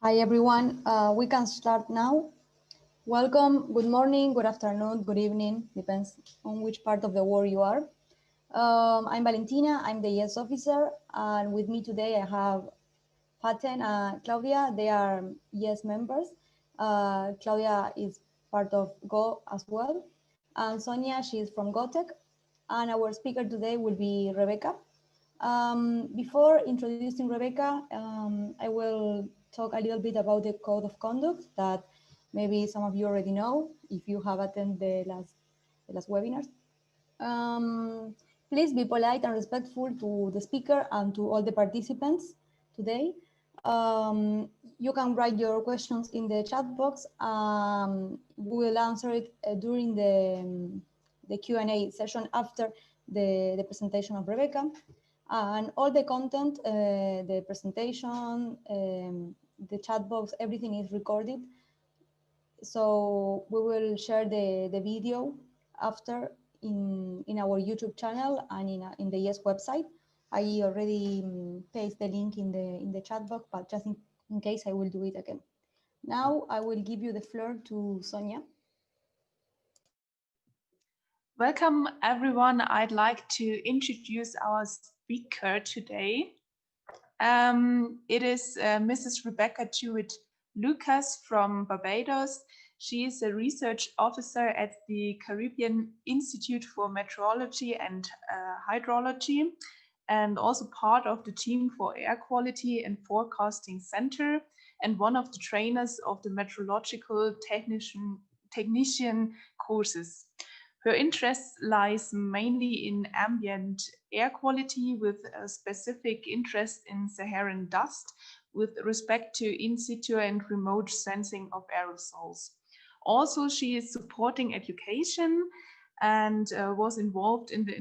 Hi everyone, we can start now. Welcome, good morning, good afternoon, good evening, depends on which part of the world you are. I'm Valentina, I'm the YESS officer, and with me today I have Faten and Claudia. They are YESS members. Claudia is part of Go as well, and Sonia, she is from GAWTEC, and our speaker today will be Rebecca. Before introducing Rebecca, I will talk a little bit about the code of conduct that maybe some of you already know if you have attended the last webinars. Please be polite and respectful to the speaker and to all the participants today. You can write your questions in the chat box. We will answer it during the Q&A session after the presentation of Rebecca. And all the content, the presentation, the chat box, everything is recorded. So we will share the video after in our YouTube channel and in the YESS website. I already pasted the link in the chat box, but just in case, I will do it again. Now I will give you the floor to Sonia. Welcome everyone. I'd like to introduce our speaker today. It is Mrs. Rebecca Chewitt-Lucas from Barbados. She is a research officer at the Caribbean Institute for Meteorology and Hydrology, and also part of the team for Air Quality and Forecasting Center, and one of the trainers of the meteorological technician courses. Her interest lies mainly in ambient air quality, with a specific interest in Saharan dust with respect to in situ and remote sensing of aerosols. Also, she is supporting education and was involved in the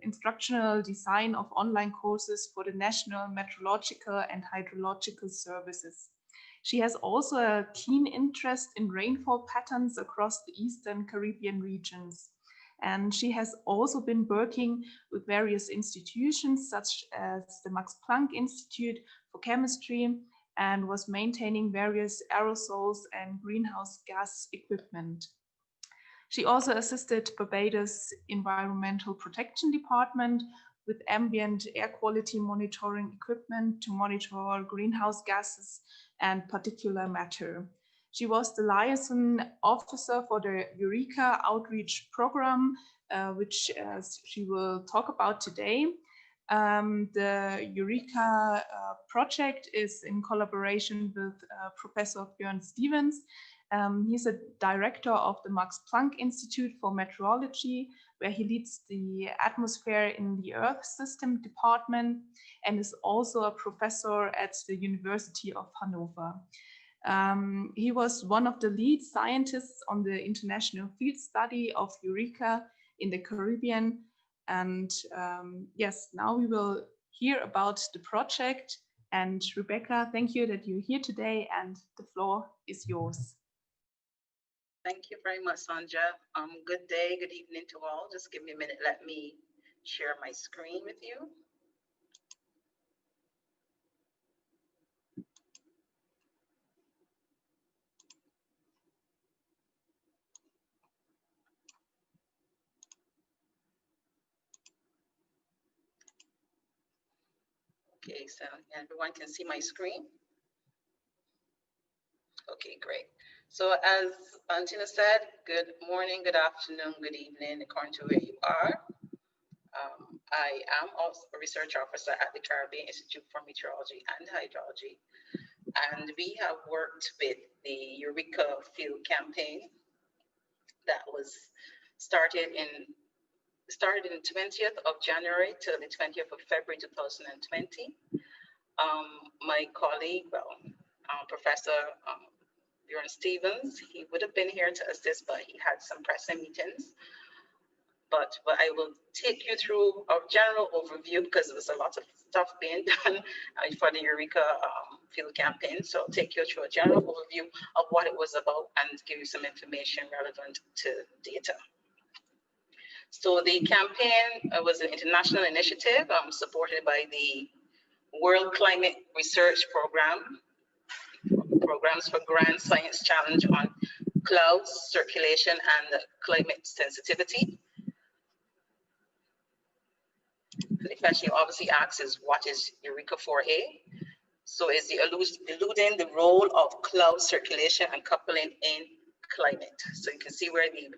instructional design of online courses for the National Meteorological and Hydrological Services. She has also a keen interest in rainfall patterns across the Eastern Caribbean regions. And she has also been working with various institutions such as the Max Planck Institute for Chemistry, and was maintaining various aerosols and greenhouse gas equipment. She also assisted Barbados Environmental Protection Department with ambient air quality monitoring equipment to monitor greenhouse gases and particulate matter. She was the liaison officer for the EURECA outreach program, which she will talk about today. The EURECA project is in collaboration with Professor Björn Stevens. He's a director of the Max Planck Institute for Meteorology, where he leads the Atmosphere in the Earth System department, and is also a professor at the University of Hanover. He was one of the lead scientists on the international field study of EURECA in the Caribbean. And yes, now we will hear about the project. And Rebecca, thank you that you're here today, and the floor is yours. Thank you very much, Sandra. Good day, good evening to all. Just give me a minute. Let me share my screen with you. Okay, so everyone can see my screen. Okay, great. So as Valentina said, good morning, good afternoon, good evening, according to where you are. I am also a research officer at the Caribbean Institute for Meteorology and Hydrology. And we have worked with the EURECA field campaign that was started in 20th of January till the 20th of February 2020. My colleague, Professor Björn Stevens, he would have been here to assist, but he had some pressing meetings. But I will take you through a general overview, because there's a lot of stuff being done for the EURECA field campaign. So I'll take you through a general overview of what it was about and give you some information relevant to data. So the campaign was an international initiative supported by the World Climate Research Program programs for Grand Science Challenge on clouds, circulation, and climate sensitivity. The question you obviously ask is, what is EURECA 4A? So is the eluding the role of cloud circulation and coupling in climate. So you can see where the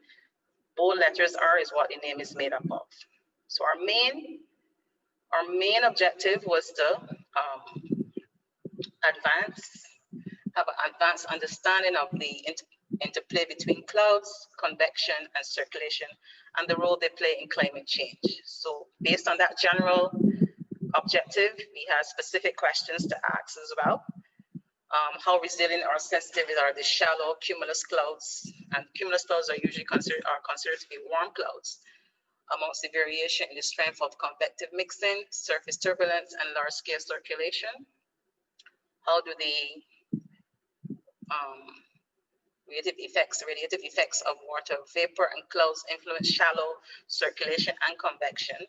bold letters are is what the name is made up of. So our main objective was to have an advanced understanding of the interplay between clouds, convection, and circulation, and the role they play in climate change. So based on that general objective, we had specific questions to ask as well. How resilient or sensitive are the shallow cumulus clouds? And cumulus clouds are usually considered to be warm clouds. Amongst the variation in the strength of convective mixing, surface turbulence, and large-scale circulation. How do the radiative effects of water vapor and clouds influence shallow circulation and convection?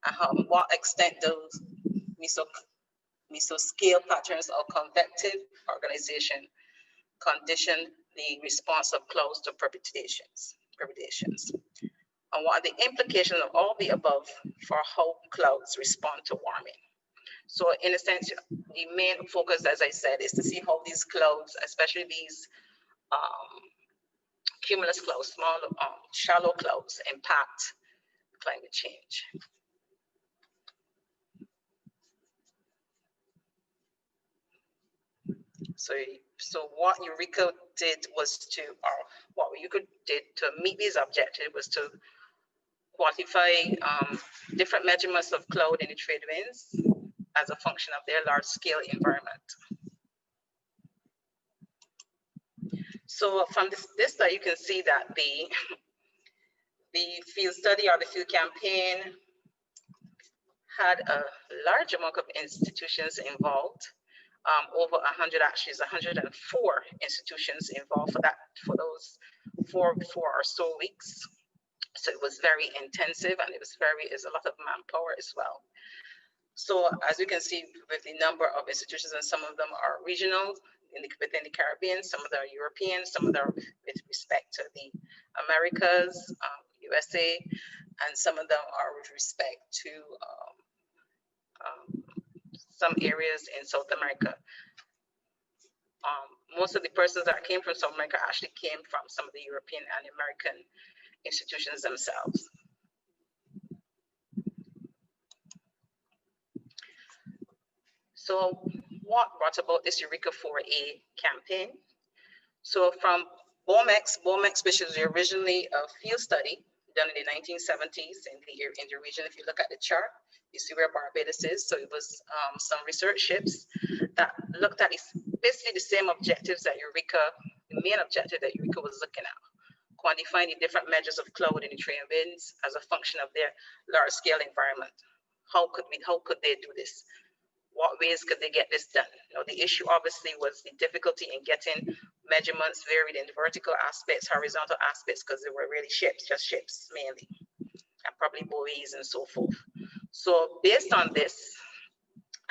And what extent does mesoscale patterns of convective organization condition the response of clouds to precipitations? And what are the implications of all the above for how clouds respond to warming? So in a sense, the main focus, as I said, is to see how these clouds, especially these cumulus clouds, small, shallow clouds, impact climate change. So what EURECA did was to, or what EURECA did to meet these objectives was to quantify different measurements of cloud in the trade winds as a function of their large-scale environment. So from this study, you can see that the field study or the field campaign had a large amount of institutions involved. Over 100, actually, 104 institutions involved for those four or so weeks. So it was very intensive, and it was a lot of manpower as well. So as you can see with the number of institutions, and some of them are regional within the Caribbean, some of them are European, some of them are with respect to the Americas, USA, and some of them are with respect to some areas in South America. Most of the persons that came from South America actually came from some of the European and American institutions themselves. So what brought about this EURECA 4A campaign? So from BOMEX, which was originally a field study done in the 1970s in the region. If you look at the chart, you see where Barbados is. So it was some research ships that looked at basically the same objectives that EURECA, the main objective that EURECA was looking at, quantifying the different measures of cloud in the trade winds as a function of their large-scale environment. How could they do this? What ways could they get this done? You know, the issue obviously was the difficulty in getting measurements varied in vertical aspects, horizontal aspects, because they were really ships, just ships mainly, and probably buoys and so forth. So based on this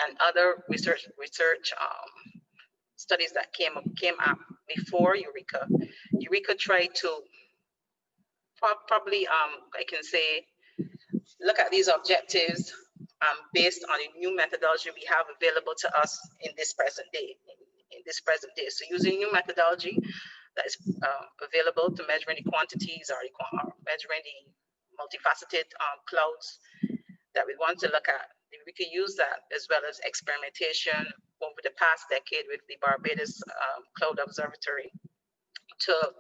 and other research studies that came up before EURECA tried to probably, I can say, look at these objectives based on a new methodology we have available to us in this present day. So using new methodology that is available to measuring the quantities or measuring the multifaceted clouds that we want to look at. We could use that as well as experimentation over the past decade with the Barbados Cloud Observatory to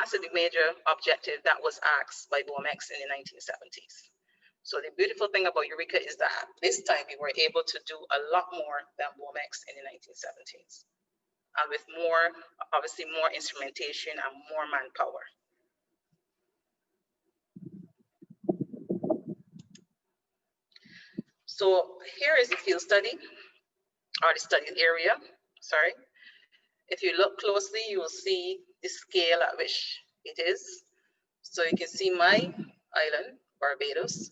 answer the major objective that was asked by BOMEX in the 1970s. So the beautiful thing about EURECA is that this time we were able to do a lot more than BOMEX in the 1970s, and with more, obviously more instrumentation and more manpower. So here is the field study, or the study area, sorry. If you look closely, you will see the scale at which it is. So you can see my island, Barbados.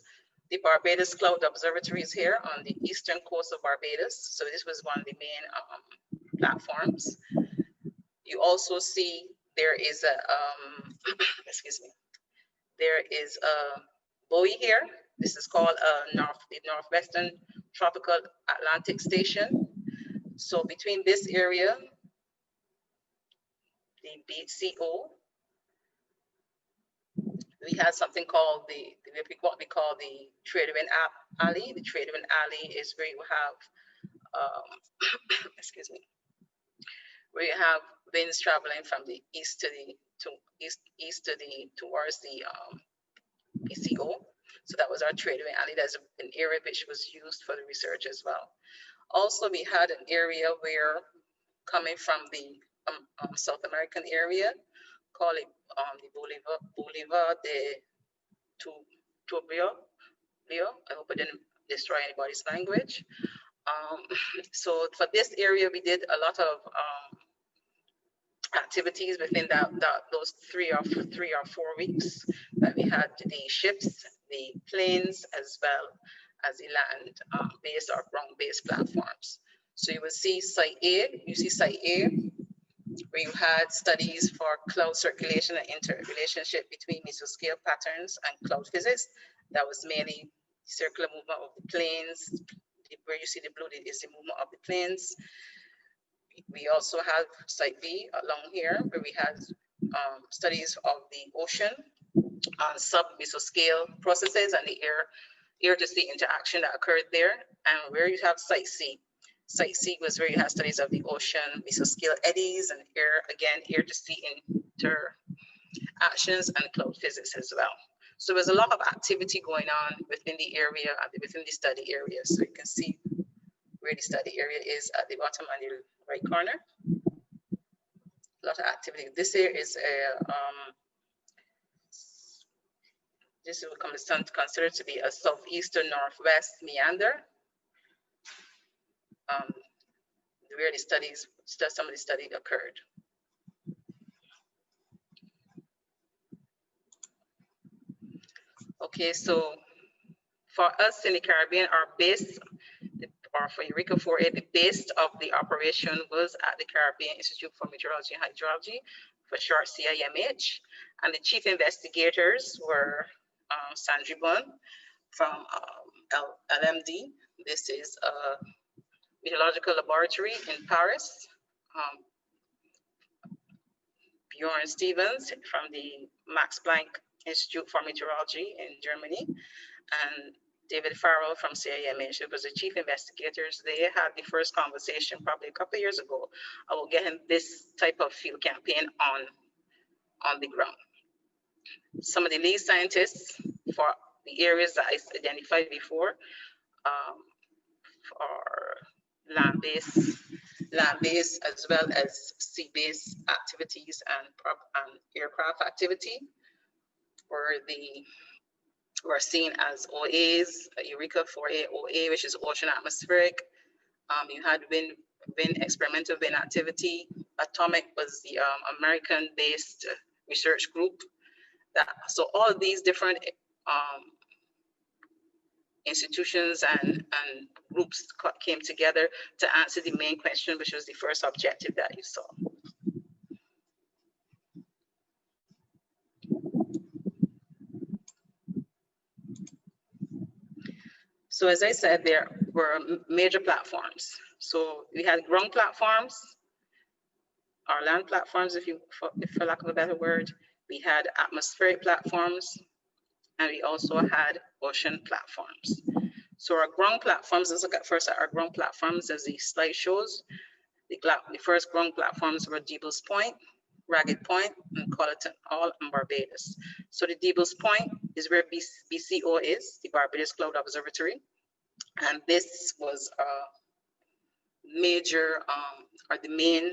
The Barbados Cloud Observatory is here on the eastern coast of Barbados. So this was one of the main platforms. You also see there is a, excuse me, there is a buoy here. This is called the Northwestern Tropical Atlantic Station. So between this area, the BCO, we had something called what we call the Tradewind Alley. The Tradewind Alley is where you have, excuse me, where you have winds traveling from the east to the towards the PCO. So that was our Tradewind Alley. That's an area which was used for the research as well. Also, we had an area where coming from the South American area, call it the Bolivar de Tubio. I hope I didn't destroy anybody's language. So for this area, we did a lot of activities within those 3 or 4 weeks that we had the ships, the planes, as well as the land-based or ground-based platforms. So you will see Site A, where you had studies for cloud circulation and interrelationship between mesoscale patterns and cloud physics. That was mainly circular movement of the planes. Where you see the blue is the movement of the planes. We also have Site B along here, where we had studies of the ocean on sub-mesoscale processes and the air-to-sea interaction that occurred there. And where you have Site C. Site C was where you had studies of the ocean, mesoscale eddies, and air-to-sea interactions and cloud physics as well. So there's a lot of activity going on within the area, within the study area. So you can see where the study area is at the bottom and the right corner. A lot of activity. This here is a, this will come considered to be a southeastern northwest meander. Where the studies, some of the study occurred. Okay, so for us in the Caribbean, our base, or for EURECA 4A, the base of the operation was at the Caribbean Institute for Meteorology and Hydrology, for short CIMH, and the chief investigators were Sandri Bun from LMD. This is a meteorological laboratory in Paris. Bjorn Stevens from the Max Planck Institute for Meteorology in Germany, and David Farrell from CIMH, who was the chief investigators. They had the first conversation probably a couple of years ago about getting this type of field campaign on the ground. Some of the lead scientists for the areas that I identified before are land-based as well as sea-based activities and aircraft activity were seen as OAs, EURECA 4A OA, which is ocean atmospheric. You had wind experimental wind activity. Atomic was the American-based research group. So all of these different institutions and groups came together to answer the main question, which was the first objective that you saw. So as I said, there were major platforms. So we had ground platforms, or land platforms, if for lack of a better word. We had atmospheric platforms, and we also had ocean platforms. So our ground platforms, let's look at first at our ground platforms as the slide shows. The first ground platforms were Devil's Point, Ragged Point, and Colleton, all in Barbados. So the Devil's Point is where BCO is, the Barbados Cloud Observatory. And this was a major, or the main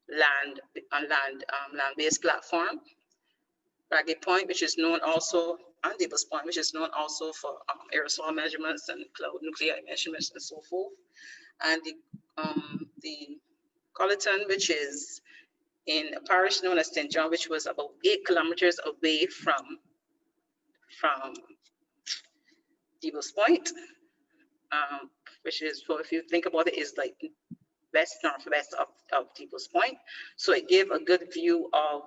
land-based platform. Ragged Point, which is known also, and Devil's Point, which is known also for aerosol measurements and cloud nuclei measurements and so forth. And the Colleton, which is in a parish known as St. John, which was about 8 kilometers away from Devil's Point, which is, well, if you think about it, is like west northwest of Deepest Point. So it gave a good view of,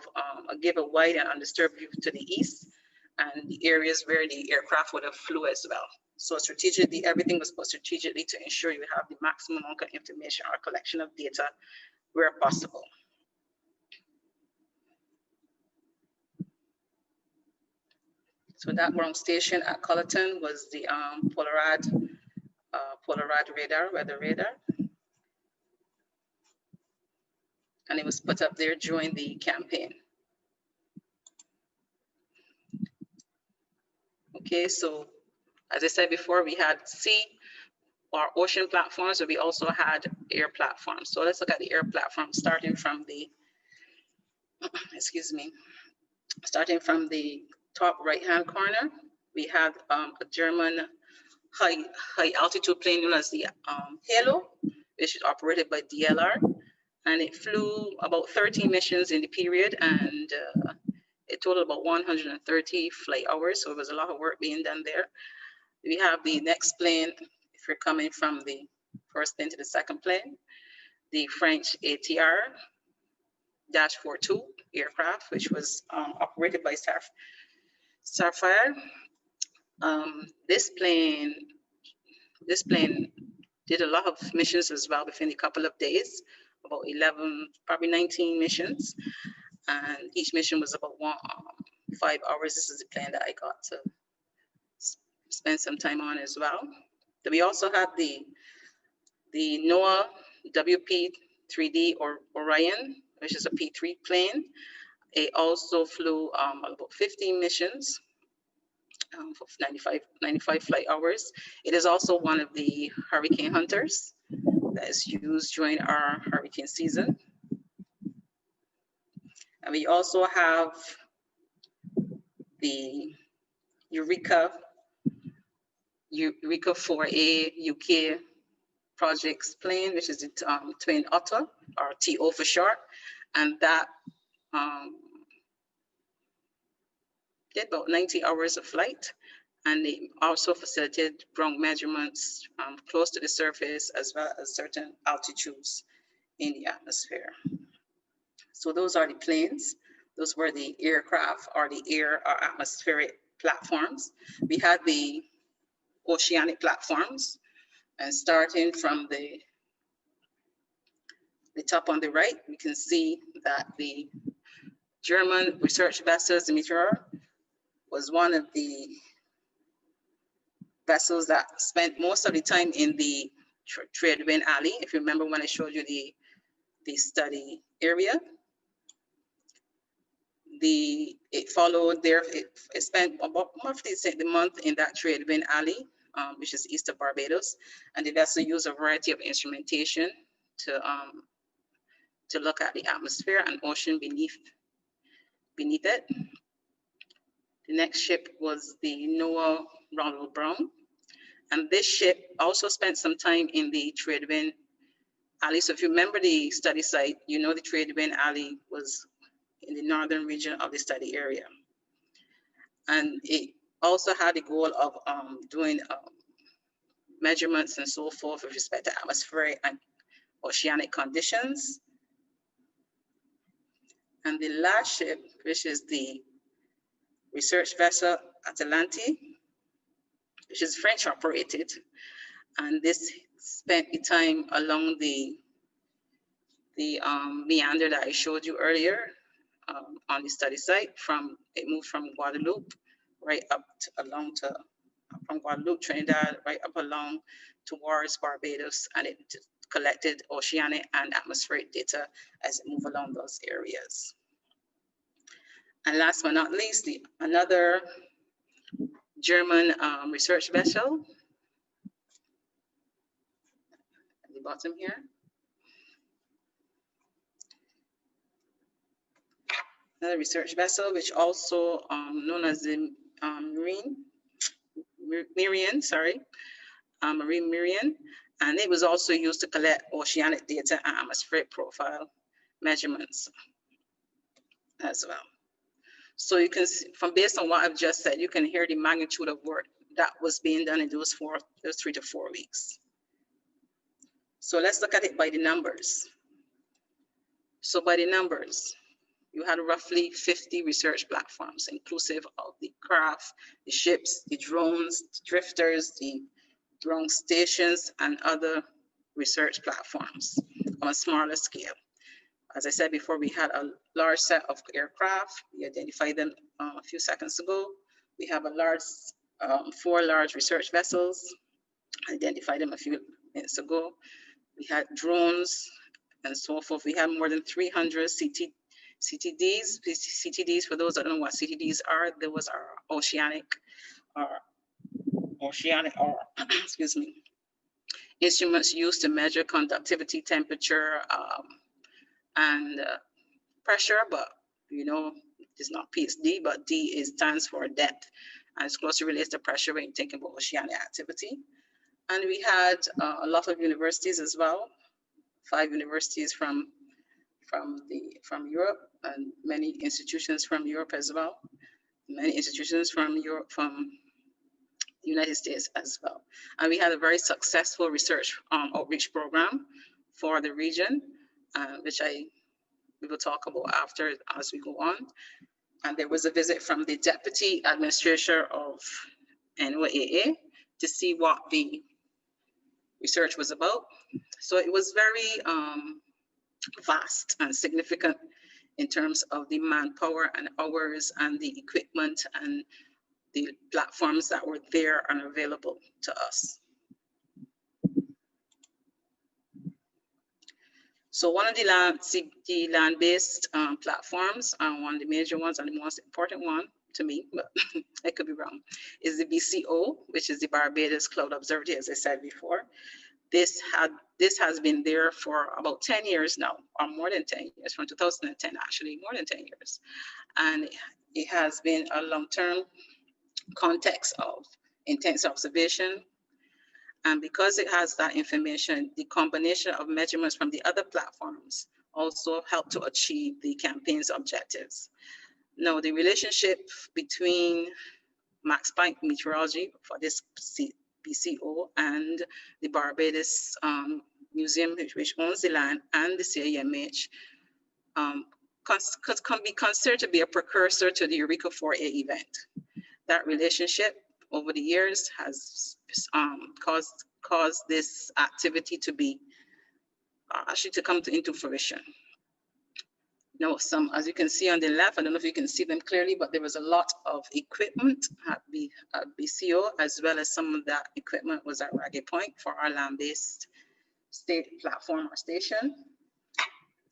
gave a wide and undisturbed view to the east and the areas where the aircraft would have flew as well. So strategically, everything was put strategically to ensure you have the maximum amount of information or collection of data where possible. So that ground station at Colleton was the Polaroid radar, weather radar. And it was put up there during the campaign. Okay, so as I said before, we had sea or ocean platforms, but we also had air platforms. So let's look at the air platform, starting from the, starting from the top right-hand corner. We had a German high altitude plane known as the Halo, which is operated by DLR. And it flew about 13 missions in the period, and it totaled about 130 flight hours. So it was a lot of work being done there. We have the next plane, if you're coming from the first plane to the second plane, the French ATR -42 aircraft, which was operated by Starfire. This plane did a lot of missions as well within a couple of days, about 11, probably 19 missions. And each mission was about 5 hours. This is the plane that I got to spend some time on as well. Then we also had the NOAAWP-3D Orion, which is a P3 plane. It also flew about 15 missions for 95 flight hours. It is also one of the hurricane hunters that is used during our hurricane season. And we also have the EURECA 4A UK projects plane, which is the twin Otter, or TO for short. And that did about 90 hours of flight. And they also facilitated ground measurements close to the surface, as well as certain altitudes in the atmosphere. So those are the planes. Those were the aircraft, or the air or atmospheric platforms. We had the oceanic platforms, and starting from the top on the right, we can see that the German research vessels, the Meteor, was one of the vessels that spent most of the time in the trade wind alley. If you remember when I showed you the study area, it followed there. It spent about roughly the month in that trade wind alley, which is east of Barbados, and the vessel used a variety of instrumentation to look at the atmosphere and ocean beneath it. The next ship was the NOAA Ronald Brown, and this ship also spent some time in the trade wind alley. So if you remember the study site, you know the trade wind alley was in the northern region of the study area. And it also had the goal of doing measurements and so forth with respect to atmospheric and oceanic conditions. And the last ship, which is the research vessel Atalante, which is French operated, and this spent the time along the meander that I showed you earlier on the study site. It moved from Guadeloupe right up from Guadeloupe, Trinidad, right up along towards Barbados, and it collected oceanic and atmospheric data as it moved along those areas. And last but not least, another German research vessel at the bottom here. Another research vessel, which also known as the Maria Merian, and it was also used to collect oceanic data and atmospheric profile measurements as well. So you can see, based on what I've just said, you can hear the magnitude of work that was being done in those 3 to 4 weeks. So let's look at it by the numbers. So by the numbers, you had roughly 50 research platforms, inclusive of the craft, the ships, the drones, the drifters, the ground stations, and other research platforms on a smaller scale. As I said before, we had a large set of aircraft. We identified them a few seconds ago. We have a large, 4 large research vessels. I identified them a few minutes ago. We had drones and so forth. We had more than 300 CTDs. CTDs, for those that don't know what CTDs are, there was our oceanic excuse me, instruments used to measure conductivity, temperature, and pressure, but you know, it's not PSD, but D stands for depth, and it's closely related to pressure when you're thinking about oceanic activity. And we had a lot of universities as well, 5 universities from Europe, and many institutions from Europe as well, many institutions from Europe, from the United States as well. And we had a very successful research outreach program for the region, which we will talk about after as we go on. And there was a visit from the Deputy Administrator of NOAA to see what the research was about. So it was very vast and significant in terms of the manpower and hours and the equipment and the platforms that were there and available to us. So one of the land-based platforms, one of the major ones and the most important one to me, but I could be wrong, is the BCO, which is the Barbados Cloud Observatory, as I said before. This has been there for about 10 years now, or more than 10 years, from 2010 actually, more than 10 years. And it has been a long-term context of intense observation. And because it has that information, the combination of measurements from the other platforms also help to achieve the campaign's objectives. Now, the relationship between Max Planck Meteorology for this BCO and the Barbados Museum, which owns the land, and the CIMH can be considered to be a precursor to the EURECA 4A event. That relationship over the years has caused this activity to be actually to come into fruition. Now, as you can see on the left, I don't know if you can see them clearly, but there was a lot of equipment at BCO, as well as some of that equipment was at Ragged Point for our land-based state platform or station.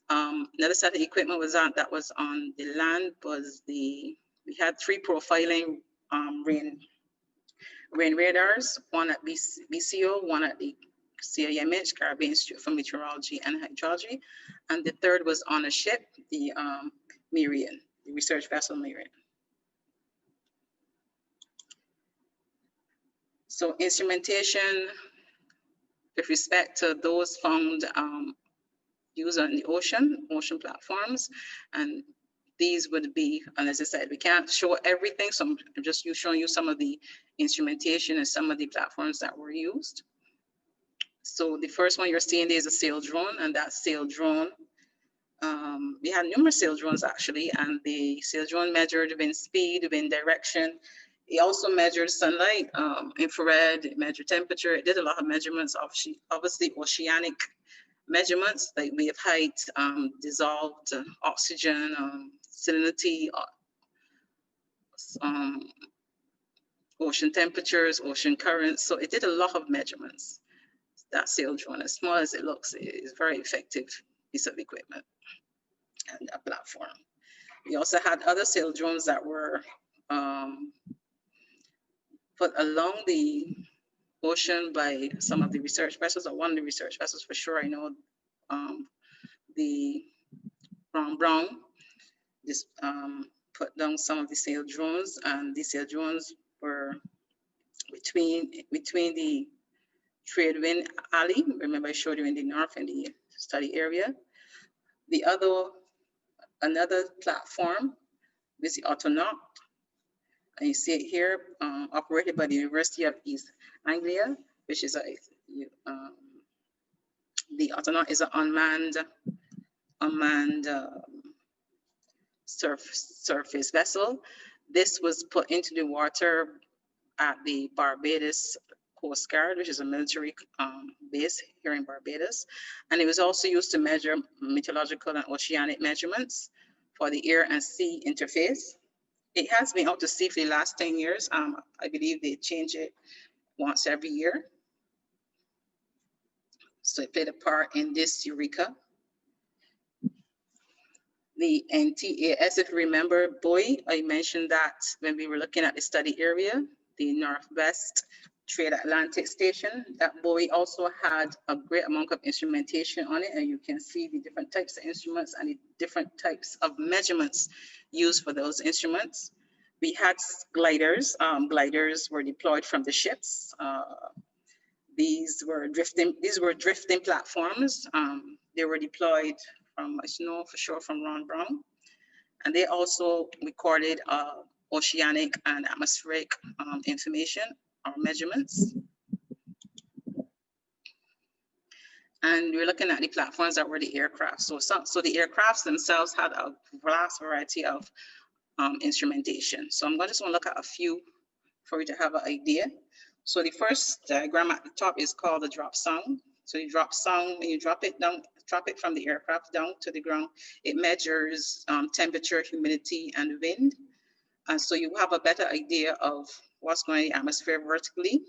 Another set of equipment that was on the land was we had 3 profiling rain radars, one at BCO, one at the CIMH, Carribean Institute for Meteorology and Hydrology, and the third was on a ship, the Merian, the research vessel Merian. So instrumentation with respect to those found used on the ocean platforms, and these would be, and as I said, we can't show everything, so I'm just showing you some of the instrumentation and some of the platforms that were used. So the first one you're seeing there is a sail drone, and that sail drone, we had numerous sail drones actually, and the sail drone measured wind speed, wind direction. It also measured sunlight, infrared, it measured temperature. It did a lot of measurements of obviously oceanic measurements like wave height, dissolved oxygen, salinity, ocean temperatures, ocean currents. So it did a lot of measurements. That sail drone, as small as it looks, is very effective piece of equipment and a platform. We also had other sail drones that were put along the ocean by some of the research vessels, or one of the research vessels for sure. I know the Brown just put down some of the sail drones, and these sail drones were between the trade wind alley. Remember I showed you in the north in the study area. Another platform is the Otter, and you see it here, operated by the University of East Anglia, which is The Otter is an unmanned surface vessel. This was put into the water at the Barbados Coast Guard, which is a military base here in Barbados. And it was also used to measure meteorological and oceanic measurements for the air and sea interface. It has been out to sea for the last 10 years. I believe they change it once every year. So it played a part in this EURECA. The NTAS, if you remember, buoy, I mentioned that when we were looking at the study area, the Northwest Trade Atlantic Station, that buoy also had a great amount of instrumentation on it, and you can see the different types of instruments and the different types of measurements used for those instruments. We had gliders. Gliders were deployed from the ships. These were drifting platforms. They were deployed from, I know for sure, from Ron Brown. And they also recorded oceanic and atmospheric information or measurements. And we're looking at the platforms that were the aircraft. So the aircrafts themselves had a vast variety of instrumentation. So I'm just going to look at a few for you to have an idea. So the first diagram at the top is called the drop sound. So you drop sound, when you drop it down, drop it from the aircraft down to the ground, it measures temperature, humidity, and wind. And so you have a better idea of what's going on in the atmosphere vertically.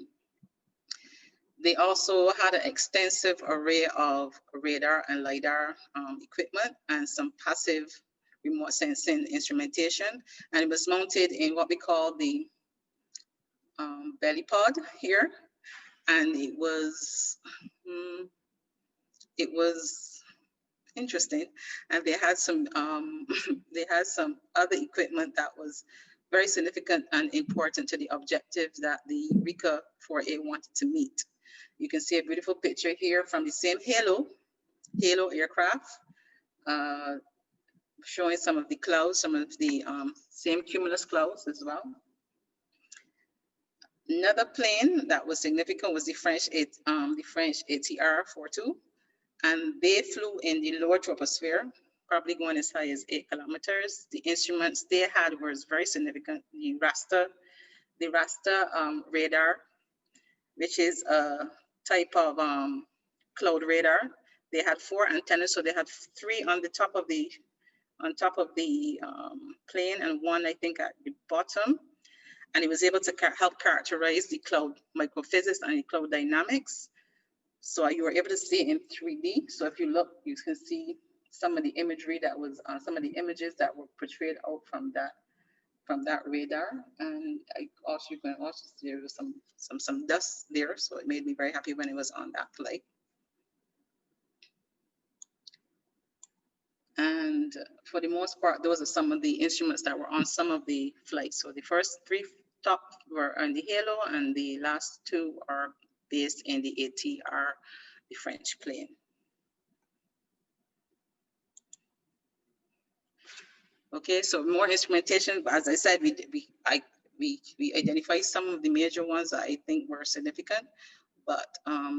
They also had an extensive array of radar and LiDAR equipment and some passive remote sensing instrumentation. And it was mounted in what we call the belly pod here. And it was interesting. And they had some other equipment that was very significant and important to the objective that the EURECA 4A wanted to meet. You can see a beautiful picture here from the same Halo aircraft, showing some of the clouds, some of the same cumulus clouds as well. Another plane that was significant was the French ATR 42, and they flew in the lower troposphere, probably going as high as 8 kilometers. The instruments they had was very significant. The Rasta Radar, which is a type of cloud radar. They had 4 antennas, so they had 3 on the top of the plane and 1, I think, at the bottom. And it was able to help characterize the cloud microphysics and the cloud dynamics. So you were able to see it in 3D. So if you look, you can see some of the imagery that was some of the images that were portrayed out from that radar. And you can also see there was some dust there. So it made me very happy when it was on that flight. And for the most part, those are some of the instruments that were on some of the flights. So the first 3 top were on the Halo, and the last 2 are based in the ATR, the French plane. Okay, so more instrumentation, but as I said, we identified some of the major ones that I think were significant, but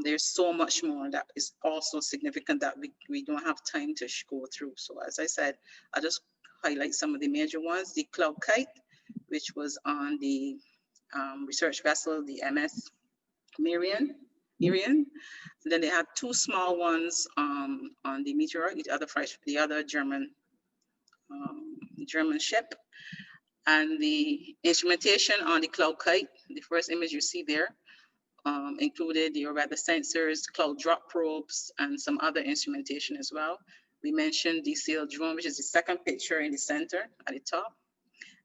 there's so much more that is also significant that we don't have time to go through. So as I said, I'll just highlight some of the major ones. The Cloud Kite, which was on the research vessel, the Ms Merian. And then they had 2 small ones on the Meteor, the other German ship. And the instrumentation on the Cloud Kite, the first image you see there, included the weather sensors, cloud drop probes, and some other instrumentation as well. We mentioned the sail drone, which is the second picture in the center at the top.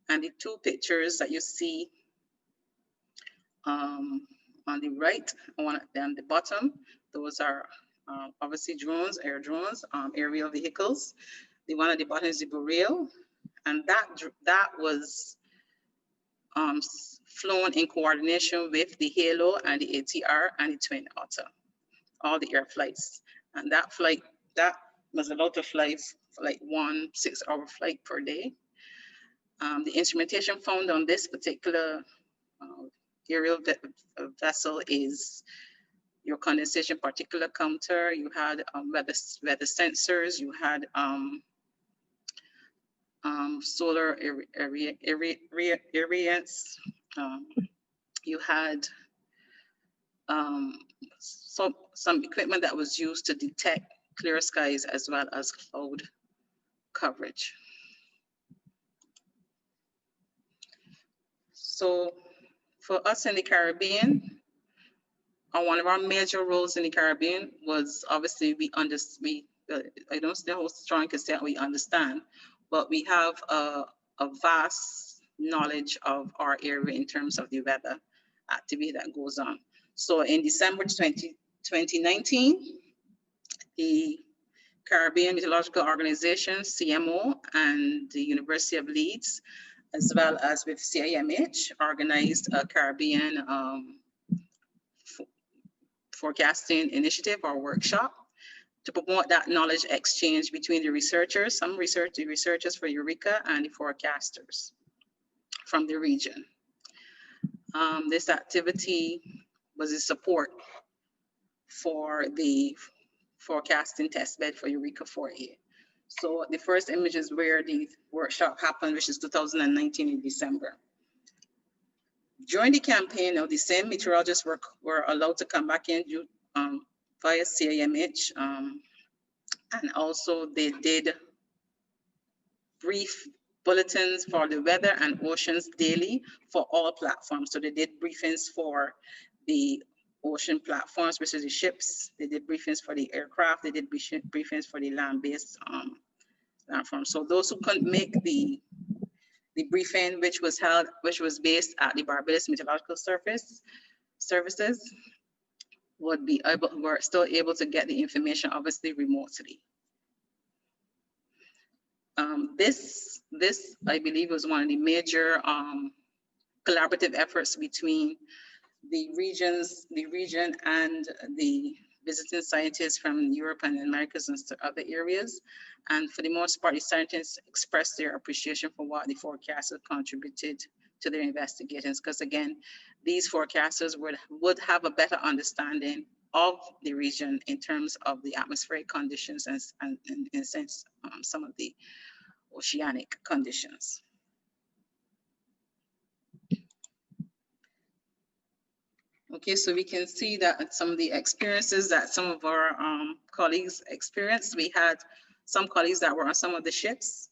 And the 2 pictures that you see on the right, one on the bottom, those are obviously drones, air drones, aerial vehicles. The one at the bottom is the Boreal, and that was flown in coordination with the Halo and the ATR and the Twin Otter, all the air flights. And that flight, that was a lot of flights, like 1 6-hour flight per day. The instrumentation found on this particular aerial vessel is your condensation particulate counter, you had weather sensors, you had solar irradiance, you had some equipment that was used to detect clear skies as well as cloud coverage. So for us in the Caribbean, one of our major roles in the Caribbean was obviously I don't know how strong to say that we understand, but we have a vast knowledge of our area in terms of the weather activity that goes on. So in December 2019, the Caribbean Meteorological Organization, CMO, and the University of Leeds, as well as with CIMH, organized a Caribbean forecasting initiative or workshop to promote that knowledge exchange between the researchers, the researchers for EURECA and the forecasters from the region. This activity was a support for the forecasting testbed for EURECA 4A. So the first image is where the workshop happened, which is 2019 in December. During the campaign, the same meteorologists were allowed to come back in via CIMH, and also they did brief bulletins for the weather and oceans daily for all platforms. So they did briefings for the ocean platforms, which is the ships. They did briefings for the aircraft. They did briefings for the land-based platforms. So those who couldn't make the briefing, which was based at the Barbados Meteorological Services, were still able to get the information, obviously remotely. This I believe was one of the major collaborative efforts between the region and the visiting scientists from Europe and Americas and other areas. And for the most part, the scientists expressed their appreciation for what the forecasters contributed to their investigations. Because again, these forecasters would have a better understanding of the region in terms of the atmospheric conditions and in a sense, some of the oceanic conditions. Okay, so we can see that some of the experiences that some of our colleagues experienced, we had some colleagues that were on some of the ships.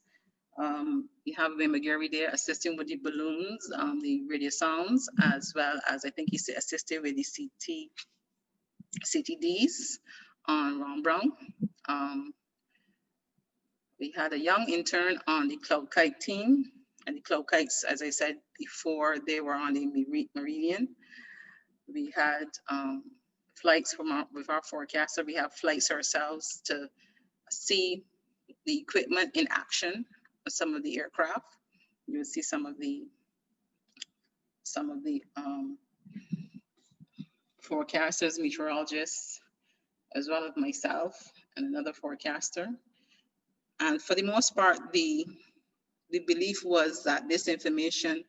We have McGarry there assisting with the balloons, the radio sounds, as well as I think he assisted with the CTDs on Ron Brown. We had a young intern on the Cloud Kite team, and the Cloud Kites, as I said before, they were on the Meridian. We had flights with our forecaster. We have flights ourselves to see the equipment in action of some of the aircraft. You will see some of the forecasters, meteorologists, as well as myself and another forecaster. And for the most part, the belief was that this information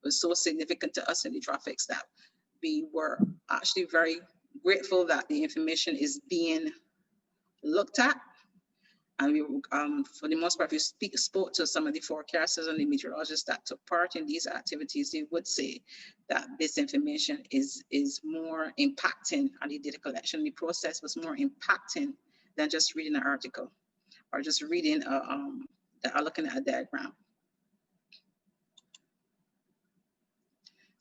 was so significant to us in the traffic staff. We were actually very grateful that the information is being looked at. And we, for the most part, if you spoke to some of the forecasters and the meteorologists that took part in these activities, they would say that this information is more impacting on the data collection. The process was more impacting than just reading an article or just reading looking at a diagram.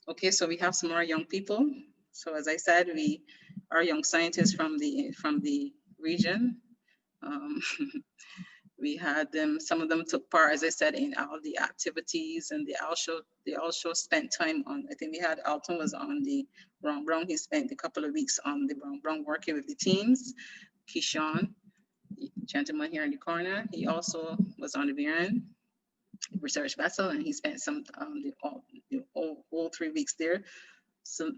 Okay, so we have some more young people. So as I said, we are young scientists from the region. We had them, some of them took part, as I said, in all the activities, and they also spent time on, I think we had Alton was on the Ron Brown. He spent a couple of weeks on the Ron Brown working with the teams. Keyshawn, the gentleman here in the corner, he also was on the Viren research vessel, and he spent some all 3 weeks there. So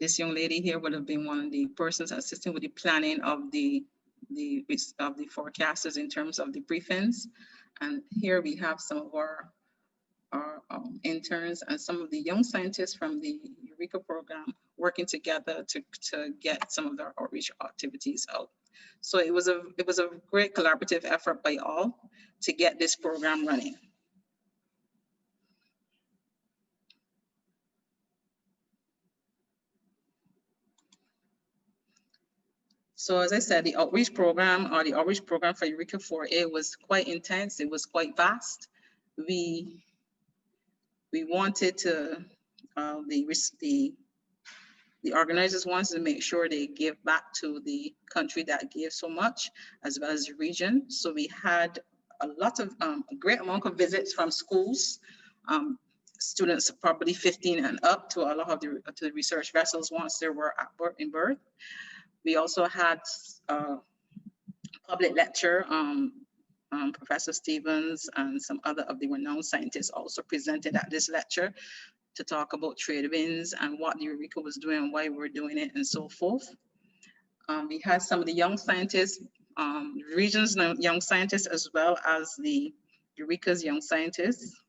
this young lady here would have been one of the persons assisting with the planning of the forecasters in terms of the briefings. And here we have some of our our interns and some of the young scientists from the EURECA program working together to get some of their outreach activities out. So it was a great collaborative effort by all to get this program running. So as I said, the outreach program for EURECA 4A was quite intense. It was quite vast. We wanted to, the organizers wanted to make sure they give back to the country that gave so much, as well as the region. So we had a lot of, a great amount of visits from schools, students probably 15 and up, to a lot of the research vessels once they were in berth. We also had a public lecture. Professor Stevens and some other of the renowned scientists also presented at this lecture to talk about trade winds and what the EURECA was doing and why we're doing it and so forth. We had some of the young scientists, region's young scientists, as well as the EURECA's young scientists,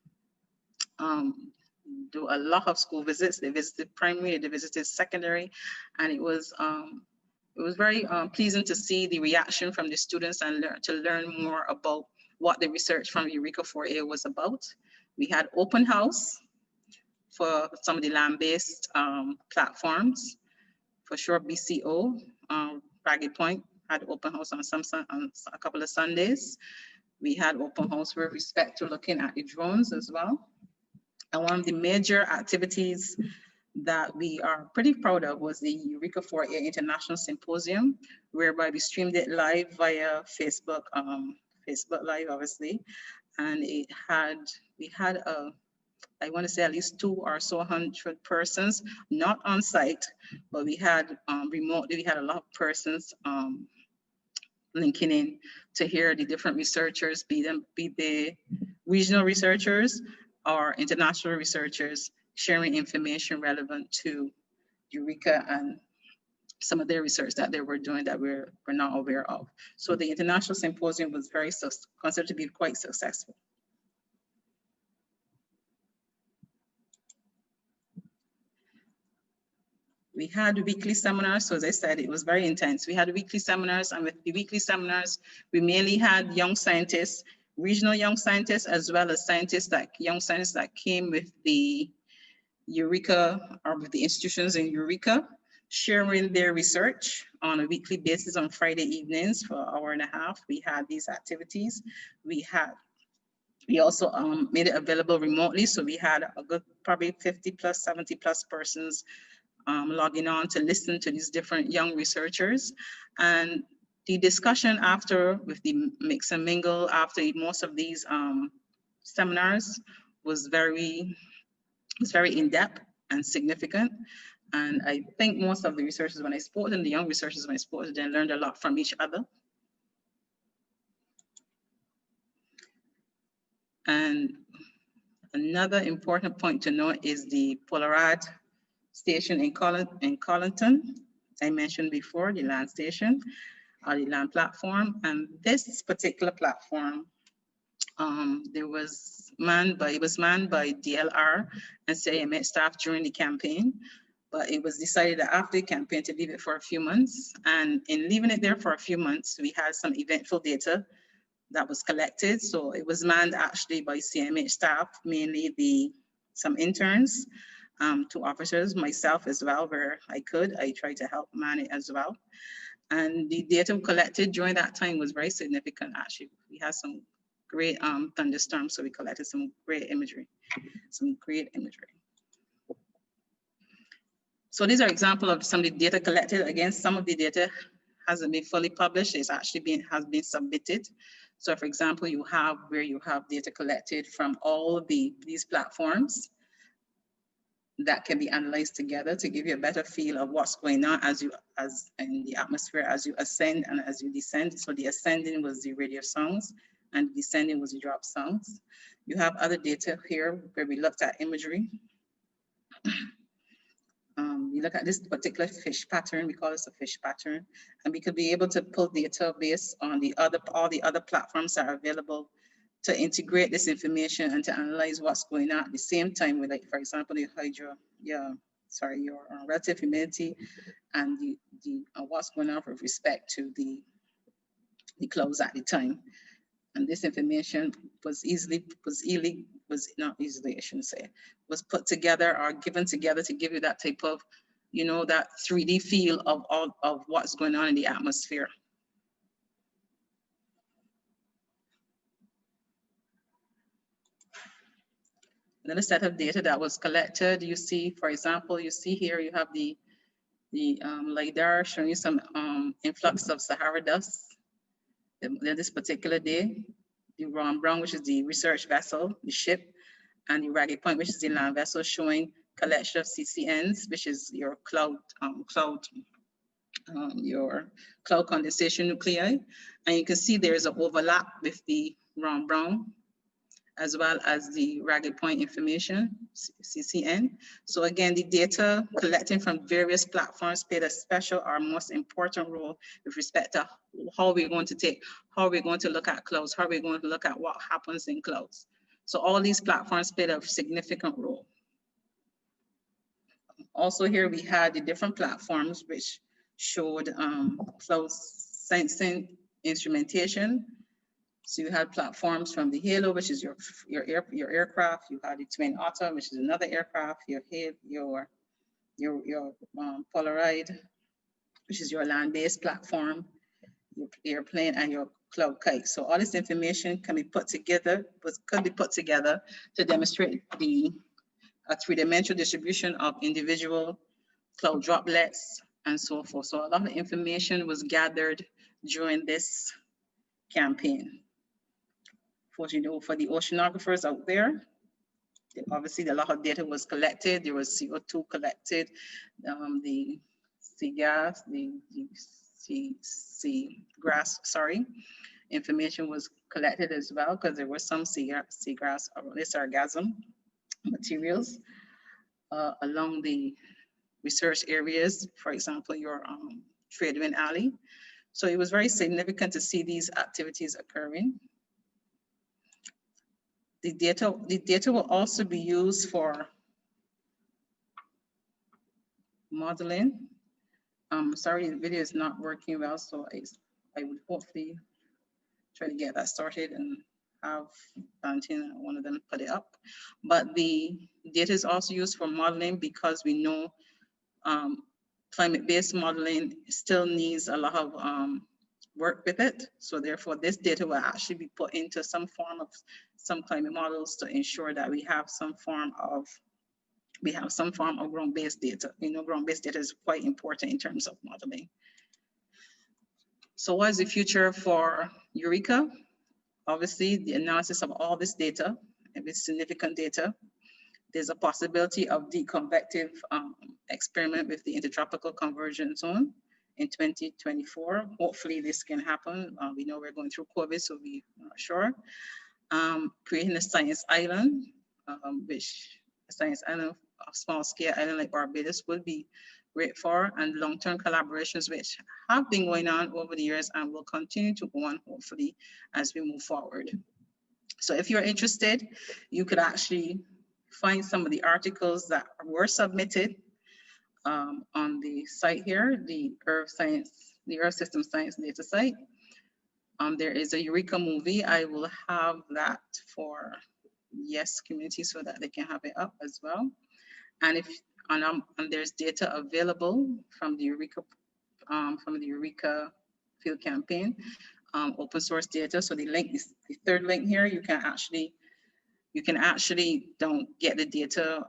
do a lot of school visits. They visited primary, they visited secondary, and it was very pleasing to see the reaction from the students and to learn more about what the research from EURECA 4A was about. We had open house for some of the land-based platforms. For sure, BCO, Baggy Point had open house on a couple of Sundays. We had open house with respect to looking at the drones as well. And one of the major activities that we are pretty proud of was the EURECA 4A International Symposium, whereby we streamed it live via Facebook, Facebook Live, obviously. And we had I want to say at least 200 persons, not on site, but we had remotely, we had a lot of persons linking in to hear the different researchers, be they regional researchers or international researchers, sharing information relevant to EURECA and some of their research that they were doing that we're not aware of. So the International Symposium was considered to be quite successful. We had weekly seminars, so as I said, it was very intense. We had weekly seminars, and with the weekly seminars, we mainly had young scientists, regional young scientists, as well as young scientists that came with the EURECA or with the institutions in EURECA, sharing their research on a weekly basis on Friday evenings for an hour and a half. We had these activities. We also made it available remotely, so we had a good probably 50 plus, 70 plus persons logging on to listen to these different young researchers. And the discussion after, with the mix and mingle after most of these seminars was very in-depth and significant. And I think most of the researchers, when I spoke to them, the young researchers, when I spoke to them, learned a lot from each other. And another important point to note is the Polaroid station in Collington. I mentioned before, the land station, or the land platform. And this particular platform, it was manned by DLR and CIMH staff during the campaign, but it was decided that after the campaign to leave it for a few months. And in leaving it there for a few months, we had some eventful data that was collected. So it was manned actually by CIMH staff, mainly some interns, 2 officers, myself as well, where I tried to help man it as well. And the data collected during that time was very significant, actually. We had some great thunderstorms, so we collected some great imagery. So these are examples of some of the data collected. Again, some of the data hasn't been fully published. It's actually has been submitted. So for example, you have data collected from all these platforms that can be analyzed together to give you a better feel of what's going on as in the atmosphere as you ascend and as you descend. So the ascending was the radio sounds and descending was the drop sounds. You have other data here where we looked at imagery. We look at this particular fish pattern, we call this a fish pattern, and we could be able to pull data based on all the other platforms that are available to integrate this information and to analyze what's going on at the same time with, like, for example, the your relative humidity and the what's going on with respect to the clouds at the time. And this information was put together or given together to give you that type of, you know, that 3D feel of all of what's going on in the atmosphere. Another set of data that was collected, you see, for example, you see here, you have the LiDAR showing you some influx of Sahara dust. This particular day, the Ron Brown, which is the research vessel, the ship, and the Ragged Point, which is the land vessel, showing collection of CCNs, which is your your cloud condensation nuclei. And you can see there's an overlap with the Ron Brown, as well as the Ragged Point information, CCN. So again, the data collecting from various platforms played a special or most important role with respect to how we're going to look at clouds, how we're going to look at what happens in clouds. So all these platforms played a significant role. Also here we had the different platforms which showed cloud sensing instrumentation. So you had platforms from the Halo, which is your aircraft. You had the Twin Otter, which is another aircraft. Your Polaroid, which is your land-based platform, your airplane, and your cloud kite. So all this information can be put together, to demonstrate a three-dimensional distribution of individual cloud droplets and so forth. So a lot of information was gathered during this campaign. For the oceanographers out there, obviously a lot of data was collected. There was CO2 collected, the sea gas, the sea grass, information was collected as well, because there was some sea grass or sargassum materials along the research areas, for example, your trade wind alley. So it was very significant to see these activities occurring. The data will also be used for modeling. Sorry, the video is not working well, so I would hopefully try to get that started and have Valentina, one of them, put it up. But the data is also used for modeling, because we know climate-based modeling still needs a lot of work with it. So therefore, this data will actually be put into some climate models to ensure that we have some form of ground-based data. You know, ground-based data is quite important in terms of modeling. So what is the future for EURECA? Obviously, the analysis of all this data, if it's significant data, there's a possibility of the convective experiment with the intertropical convergence zone in 2024. Hopefully this can happen. We know we're going through COVID, so we're not sure. Creating a science island, a science island, a small scale island like Barbados would be great for, and long-term collaborations which have been going on over the years and will continue to go on, hopefully, as we move forward. So if you're interested, you could actually find some of the articles that were submitted on the site here, the Earth System Science data site. There is a EURECA movie. I will have that for YESS community so that they can have it up as well. And there's data available from the EURECA field campaign, open source data. So the link is the third link here. You can actually don't get the data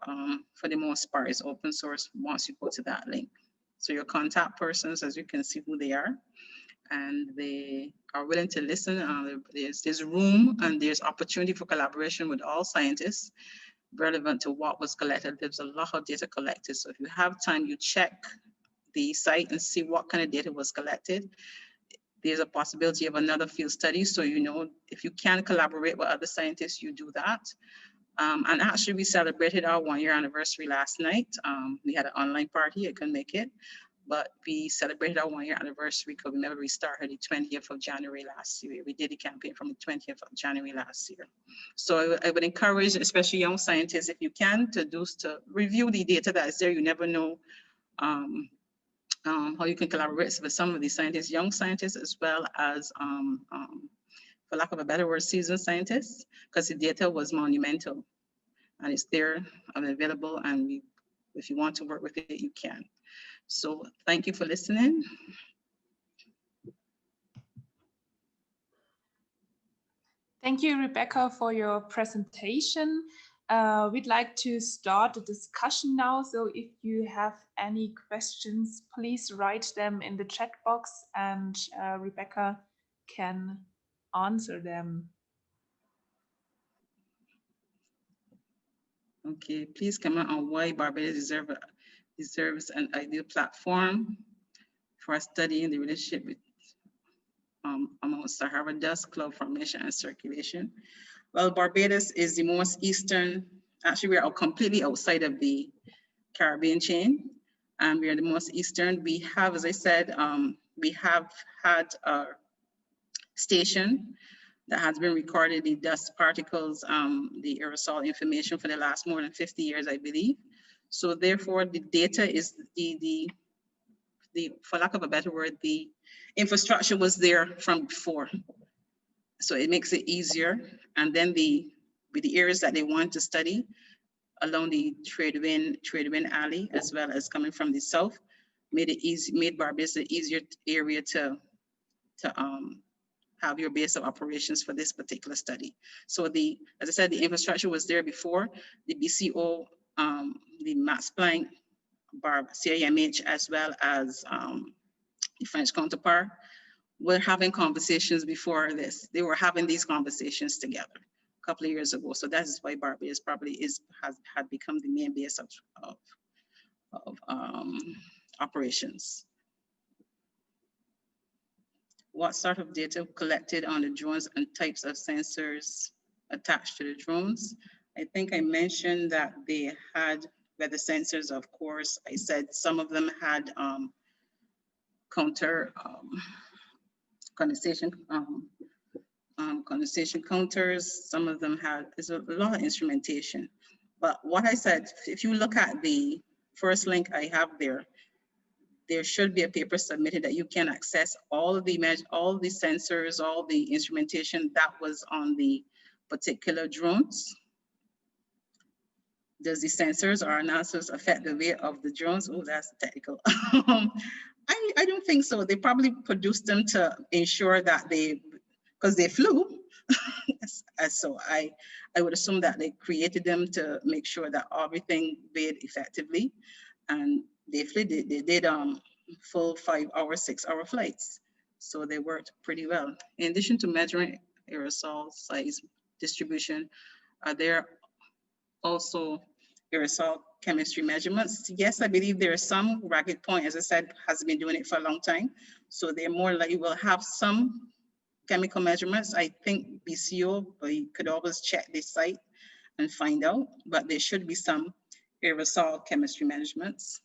for the most part. It's open source once you go to that link. So your contact persons, as you can see who they are, and they are willing to listen. There's room and there's opportunity for collaboration with all scientists relevant to what was collected. There's a lot of data collected. So if you have time, you check the site and see what kind of data was collected. There's a possibility of another field study. So, you know, if you can collaborate with other scientists, you do that. And actually we celebrated our 1-year anniversary last night. We had an online party, I couldn't make it. but we celebrated our 1-year anniversary because remember we started the 20th of January last year. We did the campaign from the 20th of January last year. So I would encourage, especially young scientists, if you can, to review the data that is there. You never know how you can collaborate with some of these scientists, young scientists, as well as, for lack of a better word, seasoned scientists, because the data was monumental and it's there and available. And if you want to work with it, you can. So thank you for listening. Thank you, Rebecca, for your presentation. We'd like to start the discussion now. So if you have any questions, please write them in the chat box and Rebecca can answer them. Okay, please comment on why Barbados deserves an ideal platform for studying the relationship with, among Sahara dust, cloud formation, and circulation. Well, Barbados is the most eastern, actually we are completely outside of the Caribbean chain, and we are the most eastern. We have, as I said, we have had a station that has been recording the dust particles, the aerosol information for the last more than 50 years, I believe. So therefore, the data is the for lack of a better word, the infrastructure was there from before. So it makes it easier. And then with the areas that they want to study along the trade wind alley, as well as coming from the south, made Barbados an easier area to have your base of operations for this particular study. So as I said, the infrastructure was there before. The BCO, the Max Planck, CIMH, as well as the French counterpart, were having conversations before this. They were having these conversations together a couple of years ago. So that is why Barbados probably had become the main base of operations. What sort of data collected on the drones and types of sensors attached to the drones? I think I mentioned that they had weather sensors, of course. I said some of them had condensation counters. Some of them had, there's a lot of instrumentation. But what I said, if you look at the first link I have there should be a paper submitted that you can access all the sensors, all the instrumentation that was on the particular drones. Does the sensors or analysis affect the weight of the drones? Oh, that's technical. I don't think so. They probably produced them to ensure that because they flew. So I would assume that they created them to make sure that everything weighed effectively. And they did full 5-hour, 6-hour flights. So they worked pretty well. In addition to measuring aerosol size distribution, there also aerosol chemistry measurements. Yes, I believe there are some. Ragged Point, as I said, has been doing it for a long time. So they're more likely will have some chemical measurements. I think BCO, but you could always check the site and find out, but there should be some aerosol chemistry measurements.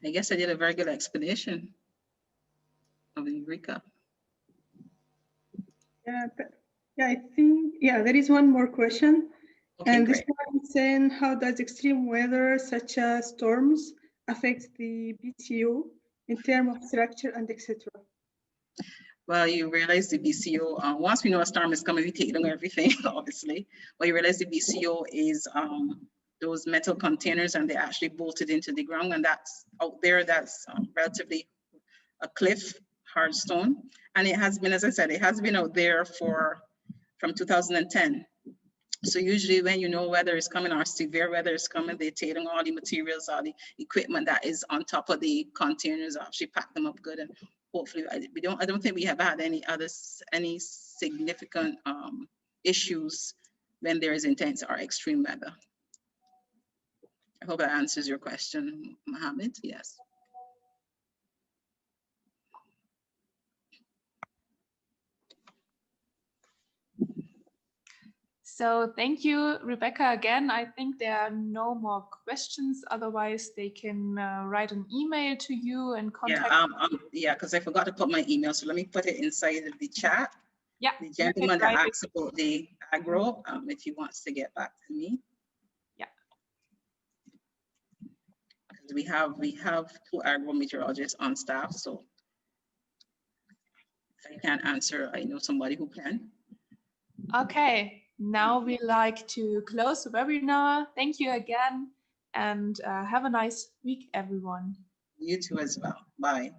I guess I did a very good explanation of the EURECA. Yeah, I think, there is one more question. Okay, and great. This one is saying, how does extreme weather such as storms affect the BCO in terms of structure and etc.? Well, you realize the BCO, once we know a storm is coming, we take down everything, obviously. But you realize the BCO is those metal containers, and they're actually bolted into the ground, and that's out there, that's relatively a cliff, hard stone. And it has been, as I said, it has been out there from 2010. So usually when you know weather is coming or severe weather is coming, they take down all the materials, all the equipment that is on top of the containers, actually pack them up good, and hopefully I don't think we have had any significant issues when there is intense or extreme weather. I hope that answers your question, Mohammed. Yes. So thank you, Rebecca, again. I think there are no more questions. Otherwise, they can write an email to you and contact. Yeah, because I forgot to put my email. So let me put it inside of the chat. Yeah. The gentleman that asked about the agro, if he wants to get back to me. Yeah. Because we have 2 agro meteorologists on staff. So if I can't answer, I know somebody who can. Okay. Now we like to close the webinar. Thank you again, and have a nice week, everyone. You too as well. Bye.